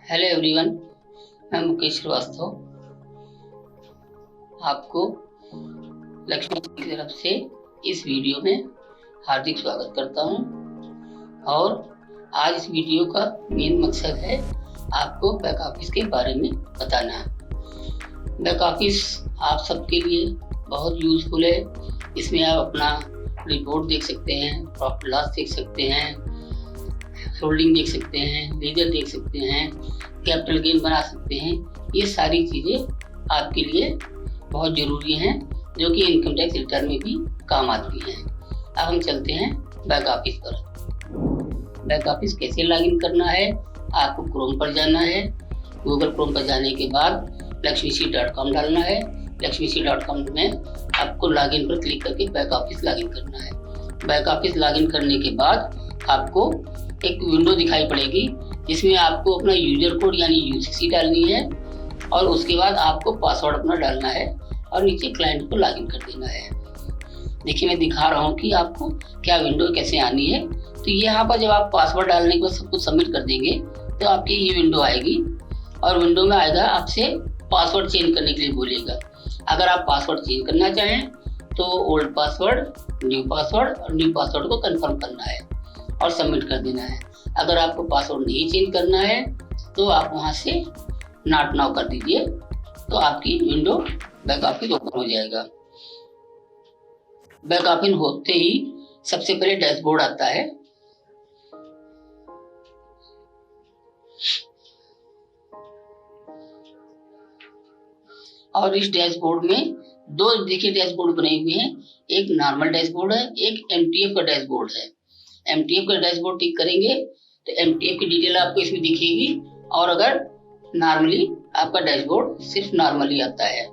Hello everyone, मैं मुकेश श्रीवास्तव आपको लक्ष्मी जी की तरफ से इस वीडियो में हार्दिक स्वागत करता हूं। और आज इस वीडियो का मेन मकसद है आपको बैक ऑफिस के बारे में बताना। बैक ऑफिस आप सबके लिए बहुत यूजफुल है। इसमें आप अपना रिपोर्ट देख सकते हैं, प्रॉफिट लॉस देख सकते हैं, होल्डिंग देख सकते हैं, लेजर देख सकते हैं, कैपिटल गेन बना सकते हैं। ये सारी चीज़ें आपके लिए बहुत ज़रूरी हैं, जो कि इनकम टैक्स रिटर्न में भी काम आती हैं। अब हम चलते हैं बैक ऑफिस पर। बैक ऑफिस कैसे लॉगिन करना है? आपको क्रोम पर जाना है। गूगल क्रोम पर जाने के बाद lakshmic.com डालना है। lakshmic.com में आपको लॉगिन पर क्लिक करके बैक ऑफिस लॉगिन करना है। बैक ऑफिस लॉगिन करने के बाद आपको एक विंडो दिखाई पड़ेगी, जिसमें आपको अपना यूजर कोड यानी यूसीसी डालनी है और उसके बाद आपको पासवर्ड अपना डालना है और नीचे क्लाइंट को लॉगिन कर देना है। देखिए, मैं दिखा रहा हूँ कि आपको क्या विंडो कैसे आनी है। तो यहाँ पर जब आप पासवर्ड डालने के बाद सब कुछ सबमिट कर देंगे तो आपकी ये विंडो आएगी और विंडो में आएगा आपसे पासवर्ड चेंज करने के लिए बोलेगा। अगर आप पासवर्ड चेंज करना चाहें तो ओल्ड पासवर्ड, न्यू पासवर्ड और न्यू पासवर्ड को कंफर्म करना है और सबमिट कर देना है। अगर आपको पासवर्ड नहीं चेंज करना है तो आप वहां से नॉट नाउ कर दीजिए, तो आपकी विंडो बैक ऑफिस ओपन हो जाएगा। बैक ऑफिस होते ही सबसे पहले डैशबोर्ड आता है। और इस डैशबोर्ड में दो देखिए डैशबोर्ड बने हुए हैं। एक नॉर्मल डैशबोर्ड है, एक एमटीएफ का डैशबोर्ड है। एमटीएफ का डैशबोर्ड टिक करेंगे तो एमटीएफ की डिटेल आपको इसमें दिखेगी। और अगर नॉर्मली आपका डैशबोर्ड सिर्फ नॉर्मली आता है।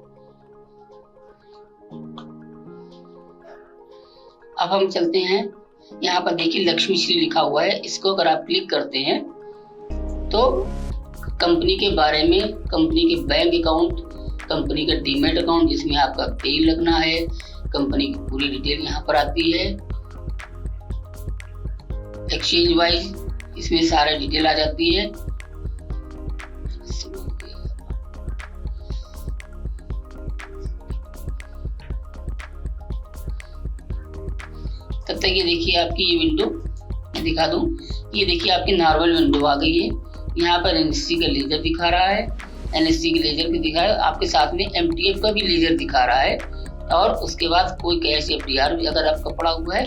अब हम चलते हैं, यहाँ पर देखिए लक्ष्मी श्री लिखा हुआ है। इसको अगर आप क्लिक करते हैं तो कंपनी के बारे में, कंपनी के बैंक अकाउंट, कंपनी का डीमैट अकाउंट जिसमें आपका पे लगना है, कंपनी की पूरी डिटेल यहाँ पर आती है। एक्सचेंज वाइज इसमें सारा डिटेल आ जाती है। तब तक ये देखिए आपकी ये विंडो मैं दिखा दूं। ये देखिए आपकी नॉर्मल विंडो आ गई है। यहाँ पर एनएससी का लेजर दिखा रहा है, एनएससी के लेजर भी दिखा है, आपके साथ में एमटीएफ का भी लेजर दिखा रहा है। और उसके बाद कोई कैश एफडीआर भी अगर आपका पड़ा हुआ है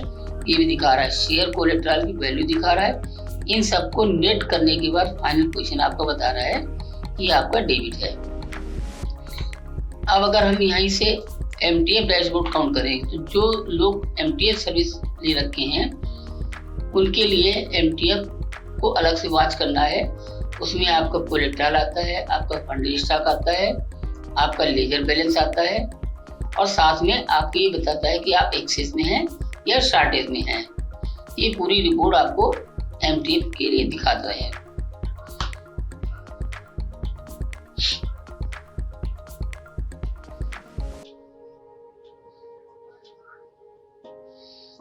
ये भी दिखा रहा है। शेयर कोलेटरल की वैल्यू दिखा रहा है। इन सबको नेट करने के बाद फाइनल पोजीशन आपको बता रहा है कि आपका डेबिट है। अब अगर हम यहीं से एमटीएफ डैशबोर्ड काउंट करें तो जो लोग एमटीएफ सर्विस ले रखे हैं उनके लिए एमटीएफ को अलग से वॉच करना है। उसमें आपका कोलेटरल आता है, आपका फंड स्टॉक आता है, आपका लेजर बैलेंस आता है और साथ में आपको ये बताता है कि आप एक्सेस में हैं या शॉर्टेज में हैं। ये पूरी रिपोर्ट आपको एमटीएफ के लिए दिखाता है।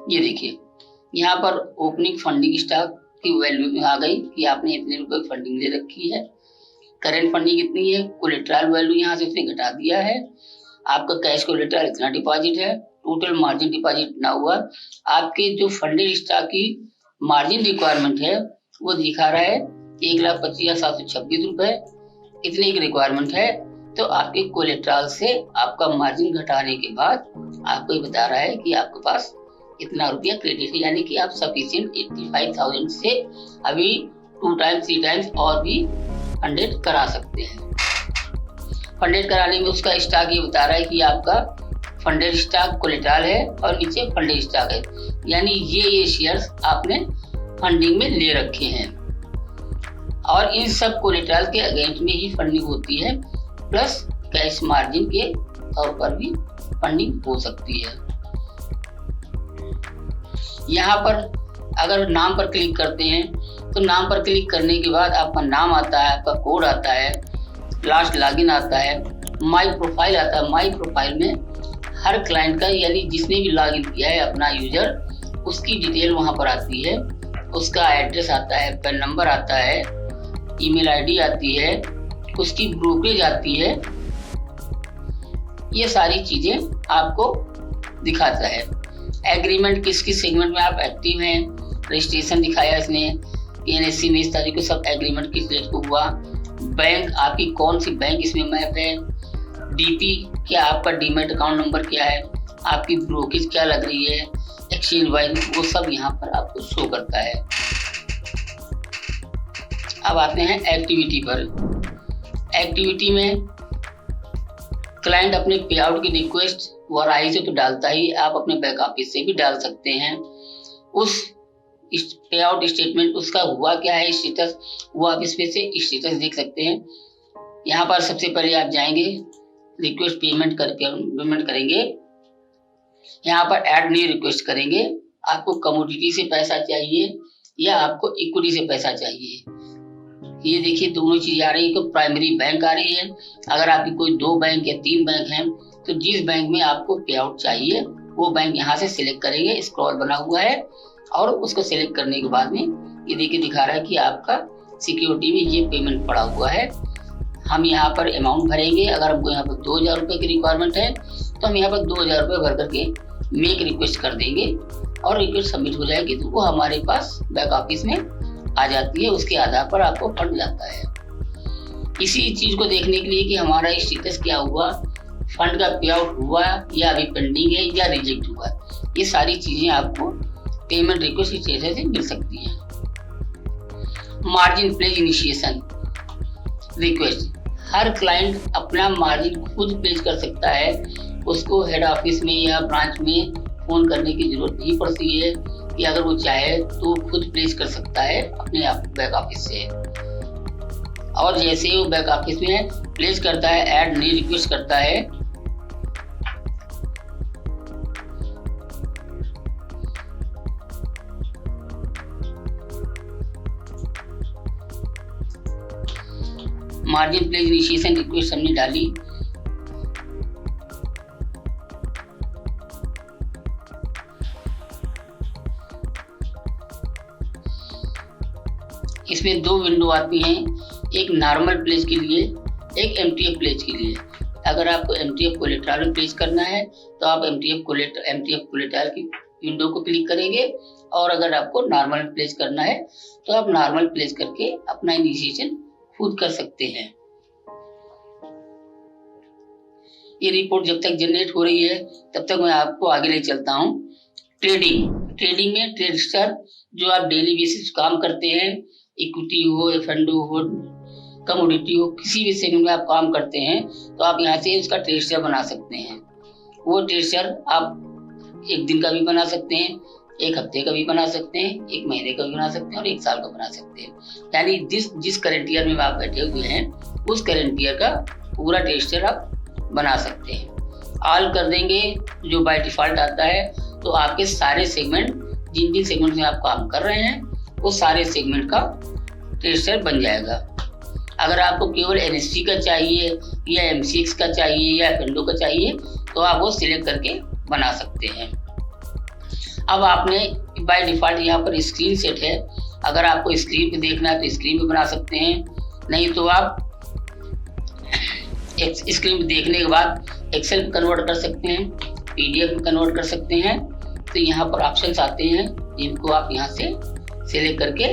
ये देखिए यहाँ पर ओपनिंग फंडिंग स्टॉक की वैल्यू आ गई कि आपने इतने रुपए फंडिंग ले रखी है। करंट फंडिंग कितनी है, कोलेटरल वैल्यू यहाँ से उसने घटा दिया है। आपका कैश कोलेटरल इतना डिपॉजिट है, टोटल मार्जिन डिपॉजिट इतना हुआ। आपके जो फंडेड स्टॉक की मार्जिन रिक्वायरमेंट है वो दिखा रहा है 1,25,726 रुपए, इतने की रिक्वायरमेंट है। तो आपके कोलेटरल से आपका मार्जिन घटाने के बाद आपको ये बता रहा है कि आपके पास इतना रुपया क्रेडिट है, यानी कि आप सफिशिएंट 85,000 से अभी 2 टाइम्स 3 टाइम्स और भी फंडेड करा सकते हैं। फंडेड कराने में उसका स्टॉक ये बता रहा है कि आपका फंडेड स्टॉक कोलेटरल है और नीचे फंडेड स्टॉक है, यानी ये शेयर्स आपने फंडिंग में ले रखे हैं। और इन सब कोलेटरल के अगेंस्ट में ही फंडिंग होती है, प्लस कैश मार्जिन के तौर पर भी फंडिंग हो सकती है। यहाँ पर अगर नाम पर क्लिक करते हैं तो नाम पर क्लिक करने के बाद आपका नाम आता है, आपका कोड आता है, लास्ट लॉगिन आता है, माई प्रोफाइल आता है। माई प्रोफाइल में हर क्लाइंट का यानी जिसने भी लॉगिन किया है अपना यूजर, उसकी डिटेल वहाँ पर आती है। उसका एड्रेस आता है, पैन नंबर आता है, ईमेल आईडी आती है, उसकी ब्रोकरेज आती है, ये सारी चीजें आपको दिखाता है। एग्रीमेंट किस किस सेगमेंट में आप एक्टिव हैं, रजिस्ट्रेशन दिखाया इसने, एनएससी में इस तारीख को सब एग्रीमेंट किस डेट को हुआ, बैंक आपकी कौन सी बैंक इसमें मैप है, डीपी क्या आपका डीमैट अकाउंट नंबर क्या है, आपकी ब्रोकरेज क्या लग रही है, एक्सचेंज वाइज, वो सब यहाँ पर आपको शो करता है। अब आते हैं एक्टिविटी पर। एक्टिविटी में क्लाइंट अपने पे आउट की रिक्वेस्ट वराई से तो डालता ही, आप अपने बैक ऑफिस से भी डाल सकते हैं। उस पे आउट स्टेटमेंट उसका हुआ क्या है स्टेटस, वो आप इसमें से स्टेटस देख सकते हैं। यहाँ पर सबसे पहले आप जाएंगे, रिक्वेस्ट पेमेंट करेंगे, यहाँ पर ऐड न्यू रिक्वेस्ट करेंगे। आपको कमोडिटी से पैसा चाहिए या आपको इक्विटी से पैसा चाहिए, ये देखिए दोनों चीज आ रही है। तो प्राइमरी बैंक आ रही है, अगर आपकी कोई 2 बैंक या 3 बैंक हैं तो जिस बैंक में आपको पे आउट चाहिए वो बैंक यहाँ से सिलेक्ट करेंगे, स्क्रॉल बना हुआ है, और उसको सिलेक्ट करने के बाद में ये देखिए दिखा रहा है कि आपका सिक्योरिटी में ये पेमेंट पड़ा हुआ है। हम यहाँ पर अमाउंट भरेंगे, अगर हमको यहाँ पर 2000 रुपये की रिक्वायरमेंट है तो हम यहाँ पर 2000 रुपये भर करके मेक रिक्वेस्ट कर देंगे और रिक्वेस्ट सबमिट हो जाएगी, तो वो हमारे पास बैक ऑफिस में आ जाती है। उसके आधार पर आपको फंड जाता है। इसी चीज को देखने के लिए कि हमारा स्टेटस क्या हुआ, फंड का पे आउट हुआ या अभी पेंडिंग है या रिजेक्ट हुआ, ये सारी चीजें आपको पेमेंट रिक्वेस्ट स्टेटस से मिल सकती हैं। मार्जिन प्लेज इनिशिएशन रिक्वेस्ट, हर क्लाइंट अपना मार्जिन खुद प्लेज कर सकता है, उसको हेड ऑफिस में या ब्रांच में फोन करने की जरूरत नहीं पड़ती है, कि अगर वो चाहे तो खुद प्लेस कर सकता है अपने बैक ऑफिस से। और जैसे वो बैक ऑफिस में प्लेस करता है, ऐड न्यू रिक्वेस्ट करता है, मार्जिन प्लेज इनिशिएशन रिक्वेस्ट हमने डाली, इसमें 2 विंडो आती हैं, एक नॉर्मल प्लेज के लिए, एक एमटीएफ प्लेज के लिए। अगर आपको एमटीएफ कोलेटरल प्लेज करना है तो आप एमटीएफ कोलेटरल की विंडो को क्लिक करेंगे, और अगर आपको नॉर्मल प्लेज करना है तो आप नॉर्मल प्लेज करके अपना इनिशिएशन खुद कर सकते हैं। ये रिपोर्ट जब तक जनरेट हो रही है तब तक मैं आपको आगे ले चलता हूँ। ट्रेडिंग में ट्रेडस्टर जो आप डेली बेसिस काम करते हैं, इक्विटी हो, एफएनडो हो, कमोडिटी हो, किसी भी सेगमेंट में आप काम करते हैं तो आप यहाँ से उसका ट्रेडस्टर बना सकते हैं। वो ट्रेडस्टर आप 1 दिन का भी बना सकते हैं, 1 हफ्ते का भी बना सकते हैं, 1 महीने का भी बना सकते हैं और 1 साल का बना सकते हैं। यानी जिस करंट ईयर में आप बैठे हुए हैं उस करंट ईयर का पूरा ट्रेडस्टर आप बना सकते हैं। ऑल कर देंगे जो बाय डिफॉल्ट आता है, तो आपके सारे सेगमेंट, जिन सेगमेंट में आप काम कर रहे हैं वो सारे सेगमेंट का ट्रेडस्टर बन जाएगा। अगर आपको केवल एनएससी का चाहिए या एमसीएक्स का चाहिए या एफएनडो का चाहिए तो आप वो सिलेक्ट करके बना सकते हैं। अब आपने बाय डिफॉल्ट यहाँ पर स्क्रीन सेट है, अगर आपको स्क्रीन पे देखना है तो स्क्रीन पे बना सकते हैं, नहीं तो आप स्क्रीन पे देखने के बाद एक्सेल पे कन्वर्ट कर सकते हैं, पीडीएफ में कन्वर्ट कर सकते हैं। तो यहाँ पर ऑप्शंस आते हैं जिनको आप यहाँ से सिलेक्ट करके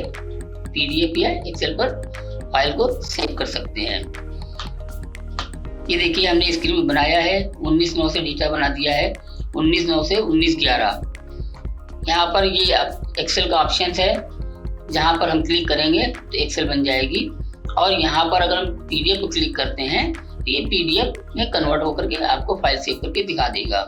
पीडीएफ या एक्सेल पर फाइल को सेव कर सकते हैं। ये देखिए हमने स्क्रीन में बनाया है, 19/9 से डेटा बना दिया है, 19/9 से 19/11। यहाँ पर ये एक्सेल का ऑप्शन है, जहाँ पर हम क्लिक करेंगे तो एक्सेल बन जाएगी, और यहाँ पर अगर हम पीडीएफ को क्लिक करते हैं तो ये पीडीएफ में कन्वर्ट होकर के आपको फाइल सेव करके दिखा देगा।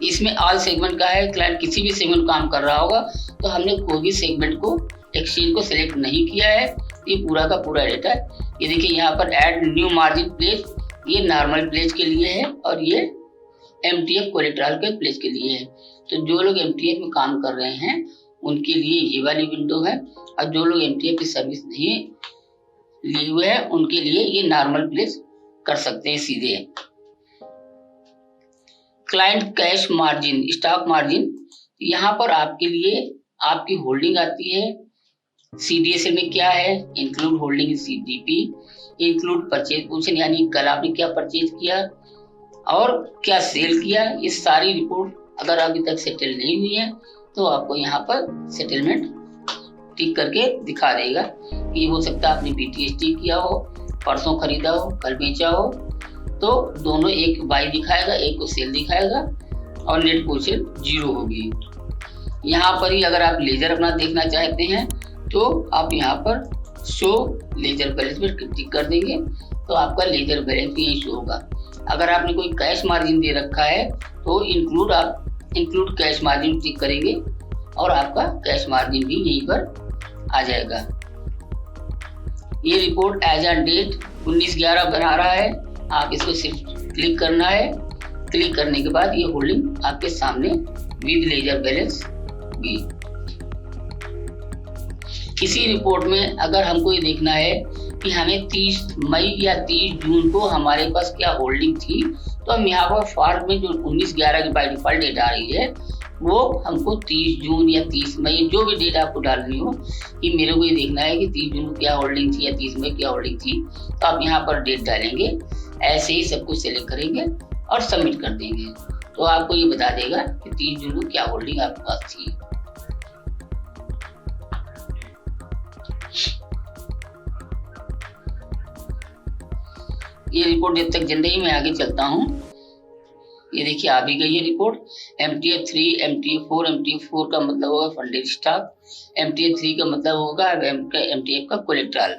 इसमें ऑल सेगमेंट का है, क्लाइंट किसी भी सेगमेंट काम कर रहा होगा, तो हमने कोई भी सेगमेंट को एक्सचेंज को सिलेक्ट नहीं किया है, ये पूरा का पूरा डेटा है। ये देखिए यहाँ पर ऐड न्यू मार्जिन प्लेज, ये नॉर्मल प्लेज के लिए है और ये एमटीएफ कोलेटरल के प्लेज के लिए है। तो जो लोग एमटीएफ में काम कर रहे हैं उनके लिए ये वाली विंडो है, और जो लोग एमटीएफ की सर्विस नहीं लिए हुए हैं उनके लिए ये नॉर्मल प्लेज कर सकते हैं सीधे। Client cash margin, stock margin, यहाँ पर आपके लिए आपकी होल्डिंग आती है, CDSL में क्या है, include holding in CDP, include purchase position, यानी कल आपने क्या परचेज किया और क्या सेल किया, ये सारी रिपोर्ट अगर अभी तक सेटल नहीं हुई है तो आपको यहाँ पर सेटलमेंट टिक करके दिखा देगा कि हो सकता है आपने BTST किया हो, परसों खरीदा हो, कल बेचा हो, तो दोनों एक बाई दिखाएगा, एक को सेल दिखाएगा और नेट पोजीशन 0 होगी। यहाँ पर ही अगर आप लेजर अपना देखना चाहते हैं तो आप यहाँ पर शो लेजर बैलेंस पर क्लिक कर देंगे तो आपका लेजर बैलेंस भी यही शो होगा। अगर आपने कोई कैश मार्जिन दे रखा है तो इंक्लूड कैश मार्जिन क्लिक करेंगे और आपका कैश मार्जिन भी यहीं पर आ जाएगा। ये रिपोर्ट एज ऑन डेट 19/11 बना रहा है, आप इसको सिर्फ क्लिक करना है। क्लिक करने के बाद ये होल्डिंग आपके सामने विद लेजर बैलेंस होगी। इसी रिपोर्ट में अगर हमको ये देखना है कि हमें 30 मई या 30 जून को हमारे पास क्या होल्डिंग थी, तो हम यहाँ पर फॉर्म में जो 19/11 की बाय डिफॉल्ट डेट आ रही है वो हमको 30 जून या 30 मई जो भी डेट आपको डालनी हो, कि मेरे को ये देखना है कि 30 जून को क्या होल्डिंग थी या 30 मई क्या होल्डिंग थी, तो आप यहाँ पर डेट डालेंगे। ऐसे ही सब कुछ सेलेक्ट करेंगे और सबमिट कर देंगे तो आपको ये बता देगा कि 30 जून को क्या होल्डिंग आपके पास थी। ये रिपोर्ट जब तक जिंदगी में आगे चलता हूँ, ये देखिए आ भी गई है रिपोर्ट। MTF3, MTF4 का मतलब होगा फंडेड स्टॉक, MTF3 का मतलब होगा MTF का कोलेट्रल।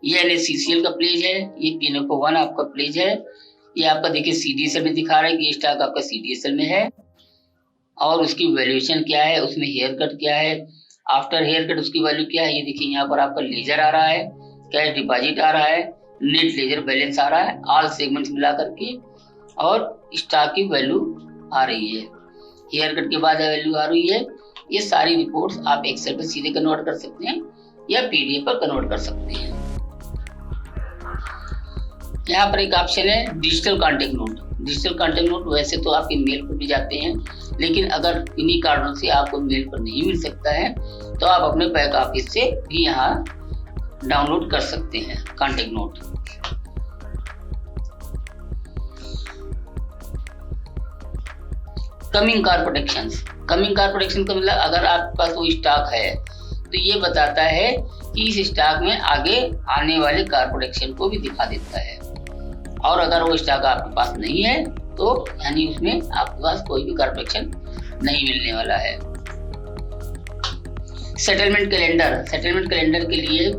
ये NSCCL का प्लेज है, ये PNFO1 आपका प्लेज है। ये आपका देखिए CDSL में दिखा रहा है कि ये स्टॉक आपका CDSL में है और उसकी वैल्यूएशन क्या है, उसमें हेयर कट क्या है, आफ्टर हेयर कट उसकी वैल्यू क्या है। ये देखिए यहाँ पर आपका लेजर आ रहा है, कैश डिपॉजिट आ रहा है, नेट लेजर बैलेंस आ रहा है, ऑल सेगमेंट्स मिला करके, और स्टॉक की वैल्यू आ रही है, हेयर कट के बाद वैल्यू आ रही है। ये सारी रिपोर्ट्स आप एक्सेल पे सीधे कन्वर्ट कर सकते हैं या PDF पर कन्वर्ट कर सकते हैं। यहाँ पर एक ऑप्शन है digital contact note. Digital contact note वैसे तो आपके मेल पर भी जाते हैं, लेकिन अगर इन्हीं कारणों से आपको मेल पर नहीं मिल सकता है तो आप अपने बैक ऑफिस से भी यहाँ डाउनलोड कर सकते हैं contact note. Coming car protection का मतलब अगर आपके पास कोई स्टॉक है तो ये बताता है कि इस स्टॉक में आगे आने वाले कार प्रोटेक्शन को भी दिखा देता है, और अगर वो स्टॉक आपके पास नहीं है तो यानी उसमें आपके पास कोई भी कार प्रोटेक्शन नहीं मिलने वाला है। सेटलमेंट कैलेंडर के लिए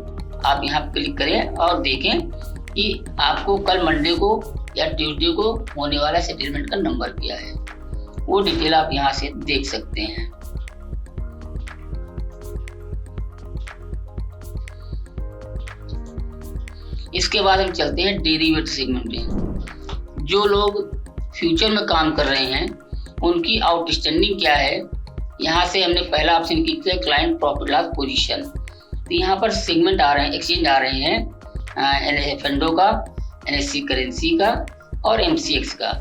आप यहाँ क्लिक करें और देखें कि आपको कल मंडे को या ट्यूसडे को होने वाला सेटलमेंट का नंबर क्या है, वो डिटेल आप यहाँ से देख सकते हैं। इसके बाद हम चलते हैं डेरिवेटिव सेगमेंट में। जो लोग फ्यूचर में काम कर रहे हैं उनकी आउटस्टैंडिंग क्या है, यहाँ से हमने पहला ऑप्शन किया क्लाइंट प्रॉफिट लॉस पोजीशन। तो यहाँ पर सेगमेंट आ रहे हैं, एक्सचेंज आ रहे हैं फंडो का, NSE करेंसी का और MCX का।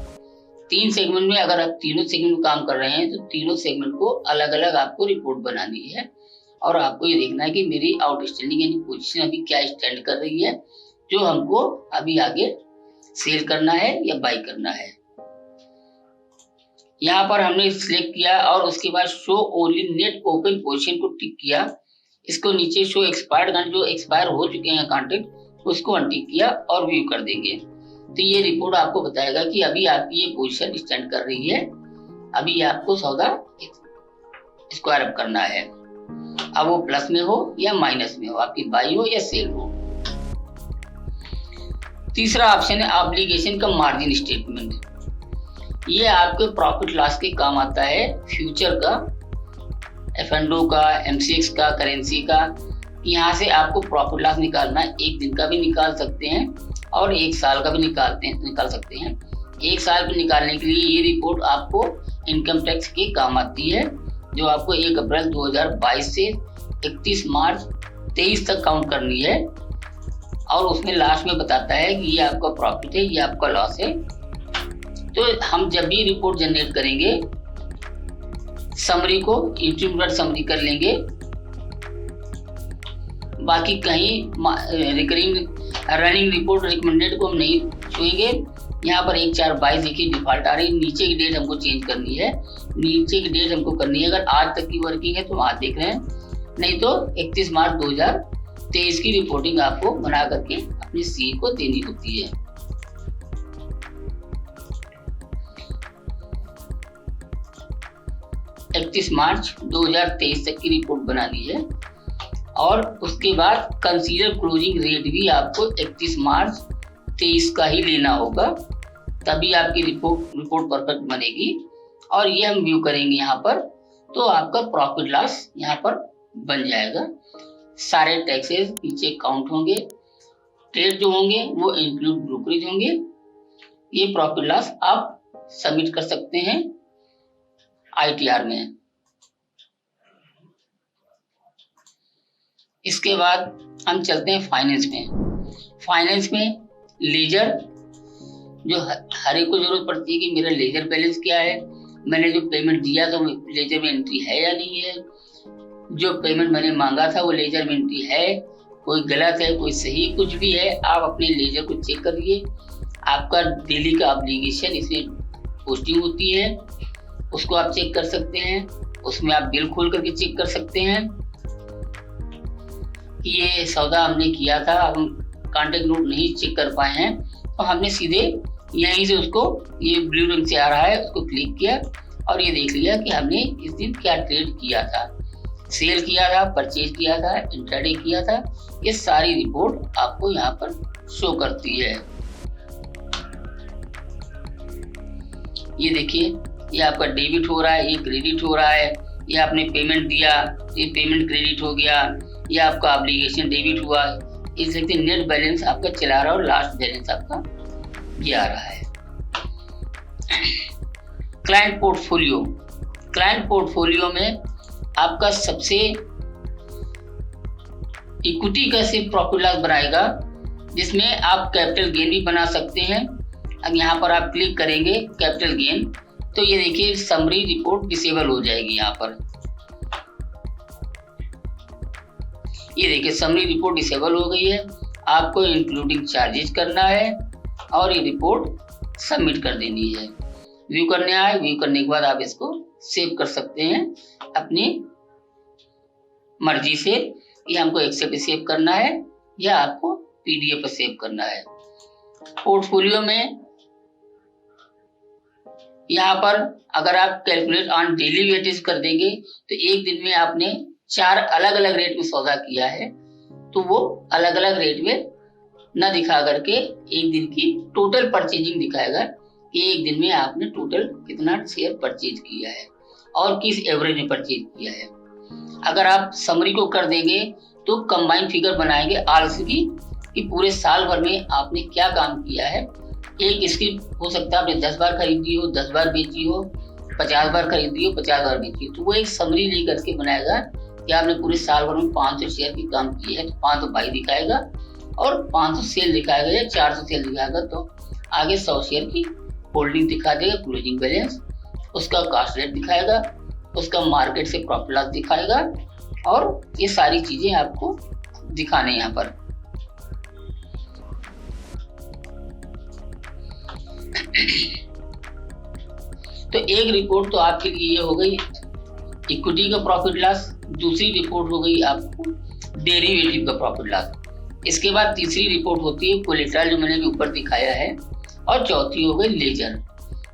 3 सेगमेंट में अगर आप तीनों सेगमेंट में काम कर रहे हैं तो तीनों सेगमेंट को अलग अलग आपको रिपोर्ट बनानी है और आपको ये देखना है कि मेरी आउटस्टैंडिंग यानी पोजीशन अभी क्या स्टैंड कर रही है, जो हमको अभी आगे सेल करना है या बाई करना है। यहाँ पर हमने सिलेक्ट किया और उसके बाद show only net open position को टिक किया। इसको नीचे शो एक्सपायर्ड जो एक्सपायर हो चुके हैं कॉन्ट्रैक्ट उसको अनटिक किया और व्यू कर देंगे। तो ये रिपोर्ट आपको बताएगा कि अभी आपकी ये पोजीशन स्टैंड कर रही है, अभी आपको सौदा स्क्वायर अप करना है, अब वो प्लस में हो या माइनस में हो, आपकी बाई हो या सेल हो। तीसरा ऑप्शन है ऑब्लिगेशन का मार्जिन स्टेटमेंट। ये आपके प्रॉफिट लॉस के काम आता है, फ्यूचर का, F&O का, MCX का, करेंसी का। यहाँ से आपको प्रॉफिट लॉस निकालना है, 1 दिन का भी निकाल सकते हैं और 1 साल का भी निकाल सकते हैं। 1 साल के निकालने के लिए ये रिपोर्ट आपको इनकम टैक्स के काम आती है, जो आपको 1 अप्रैल 2022 से 31 मार्च 23 तक काउंट करनी है और उसमें लास्ट में बताता है कि ये आपका प्रॉफिट है, ये आपका लॉस है। तो हम जब भी रिपोर्ट जनरेट करेंगे समरी को इंटरमीडिएट समरी कर लेंगे बाकी कहीं रिकरिंग रनिंग रिपोर्ट रिकमेंडेड को हम नहीं छुएंगे। यहाँ पर 1/4/22 देखिए डिफॉल्ट आ रही है। नीचे की डेट हमको चेंज करनी है, नीचे की डेट हमको करनी है। अगर आज तक की वर्किंग है तो आज देख रहे हैं, नहीं तो 31 मार्च 2023 की रिपोर्टिंग आपको बना करके अपने सीए को देनी होती है। इकतीस मार्च 2023 तक की रिपोर्ट बनानी है और उसके बाद कंसीडर क्लोजिंग रेट भी आपको 31 मार्च 23 का ही लेना होगा, तभी आपकी रिपोर्ट परफेक्ट बनेगी। और ये हम व्यू करेंगे यहाँ पर, तो आपका प्रॉफिट लॉस यहाँ पर बन जाएगा। सारे टैक्सेस पीछे काउंट होंगे, ट्रेड जो होंगे वो इंक्लूड ब्रोकरेज होंगे। ये प्रॉफिट लॉस आप सबमिट कर सकते हैं ITR में। इसके बाद हम चलते हैं फाइनेंस में। फाइनेंस में लेजर, जो हर एक को जरूरत पड़ती है कि मेरा लेजर बैलेंस क्या है, मैंने जो पेमेंट दिया तो लेजर में एंट्री है या नहीं है, जो पेमेंट मैंने मांगा था वो लेजर में एंट्री है, कोई गलत है कोई सही, कुछ भी है आप अपने लेजर को चेक करिए। आपका डेली का ऑब्लिगेशन इसमें पोस्टिंग होती है, उसको आप चेक कर सकते हैं। उसमें आप बिल खोल करके चेक कर सकते हैं कि ये सौदा हमने किया था, हम कॉन्टेक्ट नोट नहीं चेक कर पाए हैं तो हमने सीधे यहीं से उसको, ये ब्लू रंग से आ रहा है, उसको क्लिक किया और ये देख लिया कि हमने इस दिन क्या ट्रेड किया था, सेल किया था, परचेज किया था, इंट्राडे किया था। ये सारी रिपोर्ट आपको यहाँ पर शो करती है। ये देखिए, ये आपका डेबिट हो रहा है, ये क्रेडिट हो रहा है, ये आपने पेमेंट दिया, ये पेमेंट क्रेडिट हो गया, ये आपका ऑब्लिगेशन डेबिट हुआ। इस सकते नेट बैलेंस आपका चला रहा है और लास्ट बैलेंस आपका ये आ रहा है। क्लाइंट पोर्टफोलियो, क्लाइंट पोर्टफोलियो में आपका सबसे इक्विटी का सिर्फ प्रॉफिट लॉस बनाएगा, जिसमें आप कैपिटल गेन भी बना सकते हैं। अब यहाँ पर आप क्लिक करेंगे कैपिटल गेन, तो ये देखिए समरी रिपोर्ट डिसेबल हो जाएगी। यहाँ पर ये देखिए समरी रिपोर्ट डिसेबल हो गई है। आपको इंक्लूडिंग चार्जेस करना है और ये रिपोर्ट सबमिट कर देनी है। व्यू करने आए, व्यू करने के बाद आप इसको सेव कर सकते हैं अपनी मर्जी से। ये हमको एक्सेल पे सेव करना है या आपको PDF पर सेव करना है। पोर्टफोलियो में यहाँ पर अगर आप कैलकुलेट ऑन डेली वेटेज कर देंगे तो एक दिन में आपने 4 अलग अलग रेट में सौदा किया है, तो वो अलग अलग रेट में न दिखा करके एक दिन की टोटल परचेजिंग दिखाएगा कि एक दिन में आपने टोटल कितना शेयर परचेज किया है और किस एवरेज में परचेज किया है। अगर आप समरी को कर देंगे तो कंबाइंड फिगर बनाएंगे आलसी की कि पूरे साल भर में आपने क्या काम किया है। एक स्क्रिप्ट हो सकता है आपने 10 बार खरीदी हो, 10 बार बेची हो, 50 बार खरीदी हो, 50 बार बेची हो, तो वो एक समरी लेकर के बनाएगा कि आपने पूरे साल भर में 500 शेयर की काम की है तो 522 दिखाएगा और 500 सेल दिखाएगा या 400 सेल दिखाएगा तो आगे 100 शेयर की होल्डिंग दिखा देगा, क्लोजिंग बैलेंस, उसका कॉस्ट रेट दिखाएगा, उसका मार्केट से प्रॉफिट लॉस दिखाएगा और ये सारी चीजें आपको दिखाने यहाँ पर। तो एक रिपोर्ट तो आपके लिए ये हो गई इक्विटी का प्रॉफिट लॉस, दूसरी रिपोर्ट हो गई आपको डेरिवेटिव का प्रॉफिट लॉस। इसके बाद तीसरी रिपोर्ट होती है कोलेटरल, जो मैंने भी ऊपर दिखाया है, और चौथी हो गई लेजर।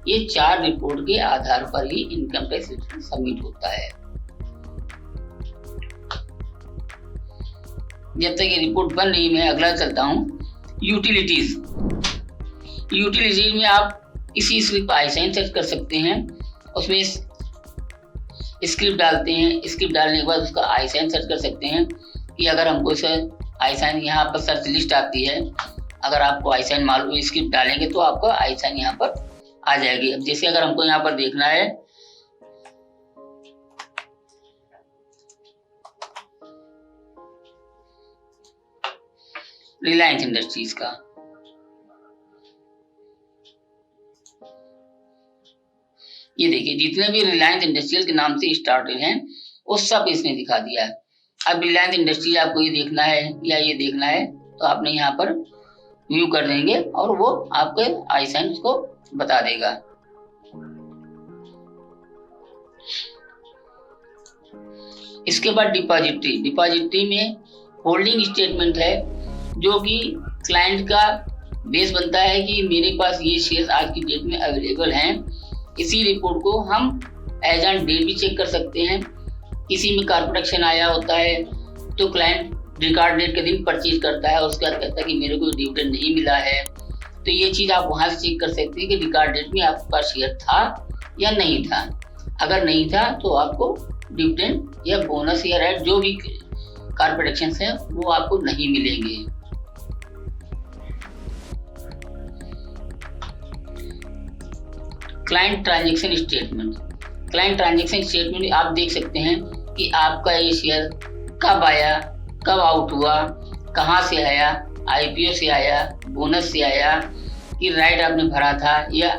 ये 4 रिपोर्ट के आधार पर ही इनकम टैक्स रिटर्न सबमिट होता है। जब तक ये रिपोर्ट बन रही है मैं अगला चलता हूँ। यूटिलिटीज, यूटिलिटीज में आप इसी स्क्रिप्ट आई साइन सर्च कर सकते हैं, उसमें स्क्रिप्ट डालते हैं, स्क्रिप्ट डालने के बाद उसका आई साइन सर्च कर सकते हैं कि अगर हमको आई साइन, यहाँ पर सर्च लिस्ट आती है, अगर आपको आई साइन मालूम स्क्रिप्ट डालेंगे तो आपको आई साइन यहाँ पर आ जाएगी। अब जैसे अगर हमको यहाँ पर देखना है रिलायंस इंडस्ट्रीज का, ये देखिए जितने भी रिलायंस इंडस्ट्रियल के नाम से स्टार्टेड हैं वो सब इसने दिखा दिया है। अब रिलायंस इंडस्ट्री आपको ये देखना है या ये देखना है तो आपने यहाँ पर व्यू कर देंगे और वो आपके आई साइन को बता देगा। इसके बाद डिपॉजिटरी में होल्डिंग स्टेटमेंट है, जो कि क्लाइंट का बेस बनता है कि मेरे पास ये शेयर आज की डेट में अवेलेबल हैं। इसी रिपोर्ट को हम एज ऑन डेट भी चेक कर सकते हैं। किसी में कॉर्पोरेट एक्शन आया होता है तो क्लाइंट रिकॉर्ड डेट के दिन परचेज करता है और उसके बाद कहता है कि मेरे को डिविडेंड नहीं मिला है, तो ये चीज़ आप वहाँ से चेक कर सकते हैं कि रिकॉर्ड डेट में आपके पास शेयर था या नहीं था। अगर नहीं था तो आपको डिविडेंड या बोनस या राइट जो भी कॉर्पोरेट एक्शंस हैं वो आपको नहीं मिलेंगे। क्लाइंट ट्रांजैक्शन स्टेटमेंट आप देख सकते हैं कि आपका ये शेयर कब आया, कब आउट हुआ, कहाँ से आया, आईपीओ से आया, बोनस से आया, कि राइट आपने भरा था या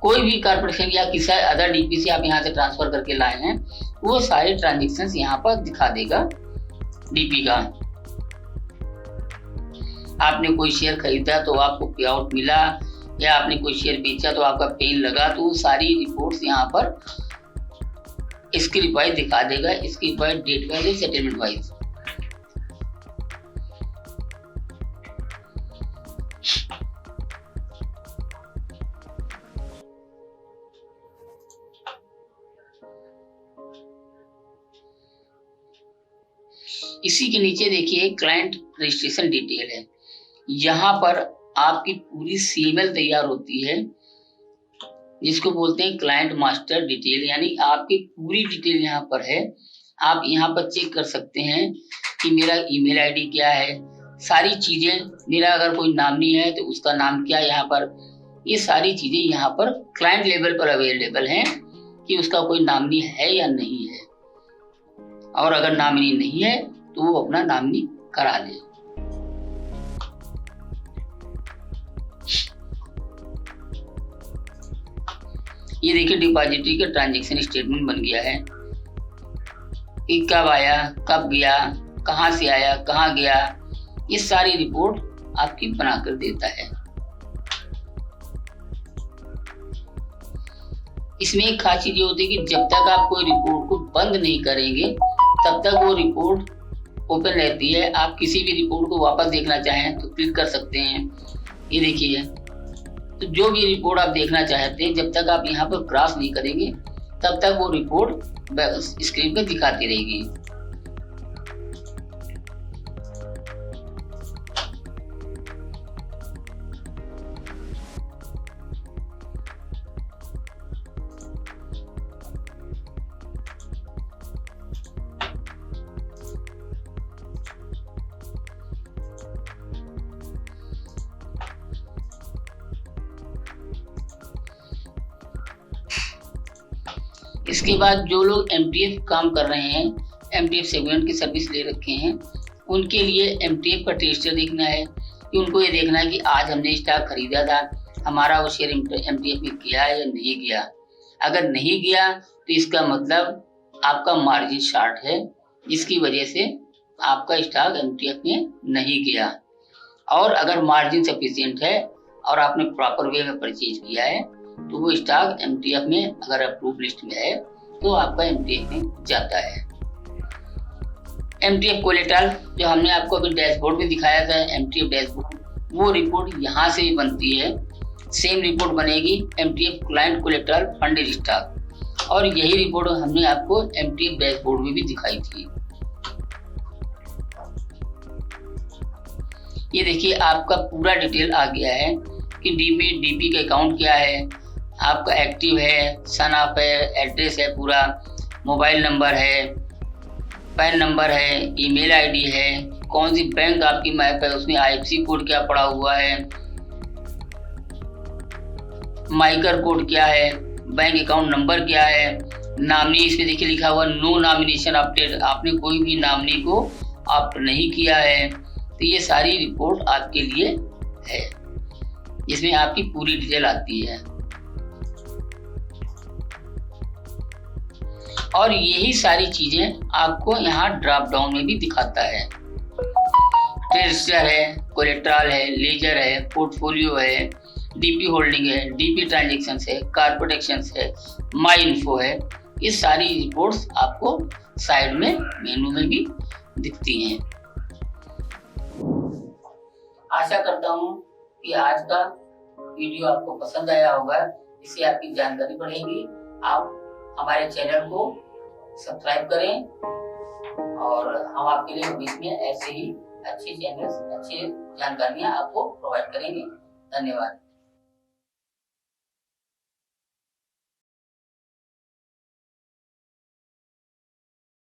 कोई भी कॉर्पोरेशन या किसी अदर डीपी से आप यहाँ से ट्रांसफर करके लाए हैं, वो सारे ट्रांजेक्शन्स यहाँ पर दिखा देगा डीपी का। आपने कोई शेयर खरीदा तो आपको पे आउट मिला, या आपने कोई शेयर बेचा तो आपका पेन लगा, तो सारी रिपोर्ट्स यहाँ पर स्क्रिप्ट वाइज दिखा देगा, script wise, date wise, settlement wise. इसी के नीचे देखिए क्लाइंट रजिस्ट्रेशन डिटेल है। यहाँ पर आपकी पूरी सीएमएल तैयार होती है, जिसको बोलते हैं क्लाइंट मास्टर डिटेल, यानी आपकी पूरी डिटेल यहाँ पर है। आप यहाँ पर चेक कर सकते हैं कि मेरा ईमेल आईडी क्या है, सारी चीजें, मेरा अगर कोई नामनी है तो उसका नाम क्या है, यहाँ पर ये सारी चीजें यहाँ पर क्लाइंट लेवल पर अवेलेबल हैं कि उसका कोई नामनी है या नहीं है, और अगर नामनी नहीं है तो वो अपना नामनी करा ले। ये देखिए डिपॉजिटरी का ट्रांजैक्शन स्टेटमेंट बन गया है कि कब आया, कब गया, कहाँ से आया, कहाँ गया, ये सारी रिपोर्ट आपकी बनाकर देता है। इसमें एक खास चीज ये होती है कि जब तक आप कोई रिपोर्ट को बंद नहीं करेंगे तब तक वो रिपोर्ट ओपन रहती है। आप किसी भी रिपोर्ट को वापस देखना चाहें तो क्लिक कर सकते हैं। ये देखिए, तो जो भी रिपोर्ट आप देखना चाहते हैं, जब तक आप यहाँ पर क्रॉस नहीं करेंगे तब तक वो रिपोर्ट स्क्रीन पर दिखाती रहेगी। इसके बाद जो लोग एमटीएफ काम कर रहे हैं, एमटीएफ सेगमेंट की सर्विस ले रखे हैं, उनके लिए एमटीएफ का टेस्टर देखना है कि उनको ये देखना है कि आज हमने स्टॉक खरीदा था, हमारा वो शेयर एमटीएफ में गया है या नहीं गया। अगर नहीं गया तो इसका मतलब आपका मार्जिन शॉर्ट है, जिसकी वजह से आपका स्टॉक एमटीएफ में नहीं गया। और अगर मार्जिन सफिशिएंट है और आपने प्रॉपर वे में परचेज किया है तो वो स्टॉक एमटीएफ में अगर अप्रूव लिस्ट में है तो आपका एमटीएफ में जाता है। एमटीएफ कोलेटरल जो हमने आपको अभी डैशबोर्ड में दिखाया था, एमटीएफ डैशबोर्ड, वो रिपोर्ट यहाँ से ही बनती है। सेम रिपोर्ट बनेगी MTF client collateral funded stock, और यही रिपोर्ट हमने आपको एमटीएफ डैशबोर्ड में भी दिखाई थी। ये देखिए आपका पूरा डिटेल आ गया है कि डीपी का अकाउंट क्या है, आपका एक्टिव है, सन ऑफ है, एड्रेस है, पूरा मोबाइल नंबर है, पैन नंबर है, ईमेल आईडी है, कौन सी बैंक आपकी मैप है, उसमें आईएफएससी कोड क्या पड़ा हुआ है, माइकर कोड क्या है, बैंक अकाउंट नंबर क्या है, नामनी इसमें देखिए लिखा हुआ नो नॉमिनेशन अपडेट, आपने कोई भी नामनी को ऑप्ट नहीं किया है। तो ये सारी रिपोर्ट आपके लिए है, जिसमें आपकी पूरी डिटेल आती है। और यही सारी चीजें आपको यहाँ ड्रॉप डाउन में भी दिखाता है। ट्रेजर है, कोलेट्रल है, लेजर है, पोर्टफोलियो है, डीपी होल्डिंग है, डीपी ट्रांजेक्शन है, कार प्रोटेक्शन है, माई इन्फो है। ये सारी रिपोर्ट्स आपको साइड में मेनू में भी दिखती हैं। आशा करता हूँ कि आज का वीडियो आपको पसंद आया होगा, इससे आपकी जानकारी बढ़ेगी। आप हमारे चैनल को सब्सक्राइब करें और हम आपके लिए भविष्य में ऐसे ही अच्छे चैनल्स, अच्छी जानकारियां आपको प्रोवाइड करेंगे। धन्यवाद।